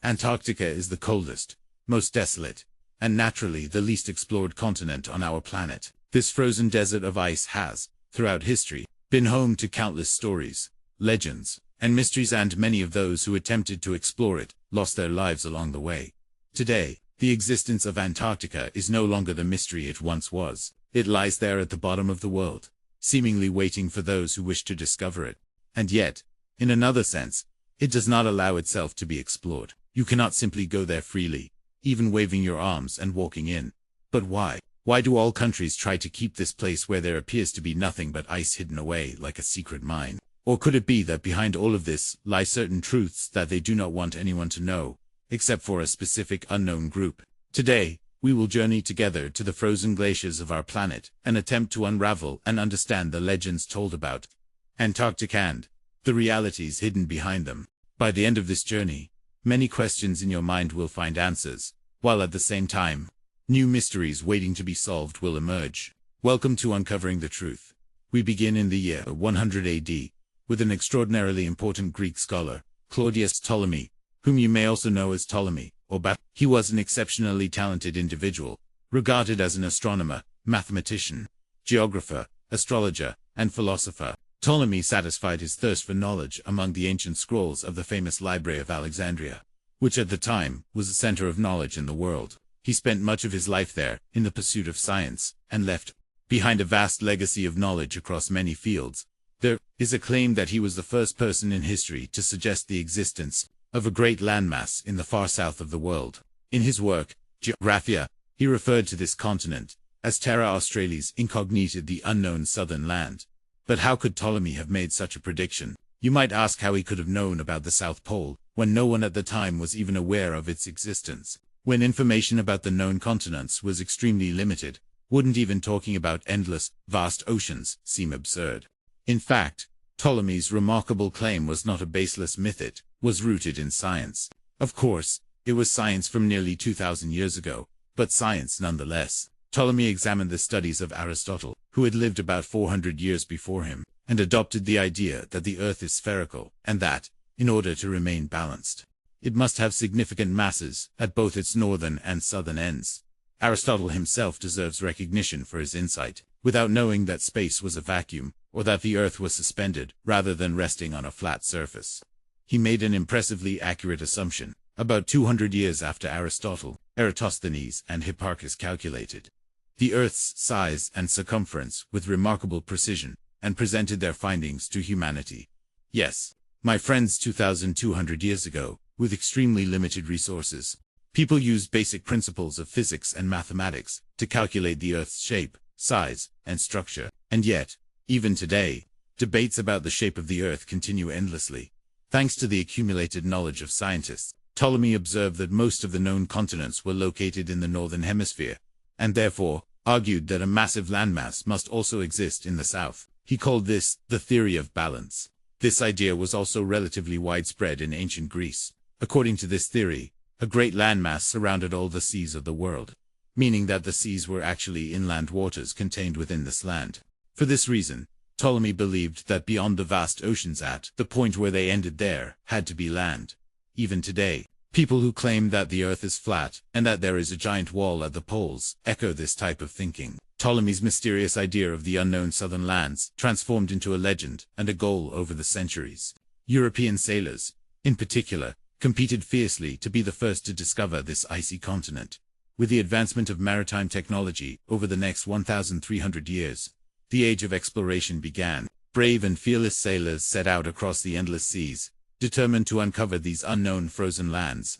Antarctica is the coldest, most desolate, and naturally the least explored continent on our planet. This frozen desert of ice has, throughout history, been home to countless stories, legends, and mysteries, and many of those who attempted to explore it lost their lives along the way. Today, the existence of Antarctica is no longer the mystery it once was. It lies there at the bottom of the world, seemingly waiting for those who wish to discover it. And yet, in another sense, it does not allow itself to be explored. You cannot simply go there freely, even waving your arms and walking in. But why? Why do all countries try to keep this place where there appears to be nothing but ice hidden away like a secret mine? Or could it be that behind all of this lie certain truths that they do not want anyone to know, except for a specific unknown group? Today, we will journey together to the frozen glaciers of our planet and attempt to unravel and understand the legends told about Antarctica and the realities hidden behind them. By the end of this journey, many questions in your mind will find answers, while at the same time, new mysteries waiting to be solved will emerge. Welcome to Uncovering the Truth. We begin in the year 100 AD, with an extraordinarily important Greek scholar, Claudius Ptolemy, whom you may also know as Ptolemy, or Bat. He was an exceptionally talented individual, regarded as an astronomer, mathematician, geographer, astrologer, and philosopher. Ptolemy satisfied his thirst for knowledge among the ancient scrolls of the famous Library of Alexandria, which at the time was the center of knowledge in the world. He spent much of his life there, in the pursuit of science, and left behind a vast legacy of knowledge across many fields. There is a claim that he was the first person in history to suggest the existence of a great landmass in the far south of the world. In his work, Geographia, he referred to this continent as Terra Australis Incognita, the unknown southern land. But how could Ptolemy have made such a prediction? You might ask how he could have known about the South Pole, when no one at the time was even aware of its existence. When information about the known continents was extremely limited, wouldn't even talking about endless, vast oceans seem absurd? In fact, Ptolemy's remarkable claim was not a baseless myth, it was rooted in science. Of course, it was science from nearly 2,000 years ago, but science nonetheless. Ptolemy examined the studies of Aristotle, who had lived about 400 years before him, and adopted the idea that the Earth is spherical, and that, in order to remain balanced, it must have significant masses at both its northern and southern ends. Aristotle himself deserves recognition for his insight, without knowing that space was a vacuum, or that the Earth was suspended, rather than resting on a flat surface. He made an impressively accurate assumption. About 200 years after Aristotle, Eratosthenes and Hipparchus calculated the Earth's size and circumference with remarkable precision, and presented their findings to humanity. Yes, my friends, 2,200 years ago, with extremely limited resources, people used basic principles of physics and mathematics to calculate the Earth's shape, size, and structure. And yet, even today, debates about the shape of the Earth continue endlessly. Thanks to the accumulated knowledge of scientists, Ptolemy observed that most of the known continents were located in the northern hemisphere, and therefore argued that a massive landmass must also exist in the south. He called this the theory of balance. This idea was also relatively widespread in ancient Greece. According to this theory, a great landmass surrounded all the seas of the world, meaning that the seas were actually inland waters contained within this land. For this reason, Ptolemy believed that beyond the vast oceans at the point where they ended there had to be land. Even today, people who claim that the Earth is flat and that there is a giant wall at the poles echo this type of thinking. Ptolemy's mysterious idea of the unknown southern lands transformed into a legend and a goal over the centuries. European sailors, in particular, competed fiercely to be the first to discover this icy continent. With the advancement of maritime technology over the next 1,300 years, the age of exploration began. Brave and fearless sailors set out across the endless seas, determined to uncover these unknown frozen lands.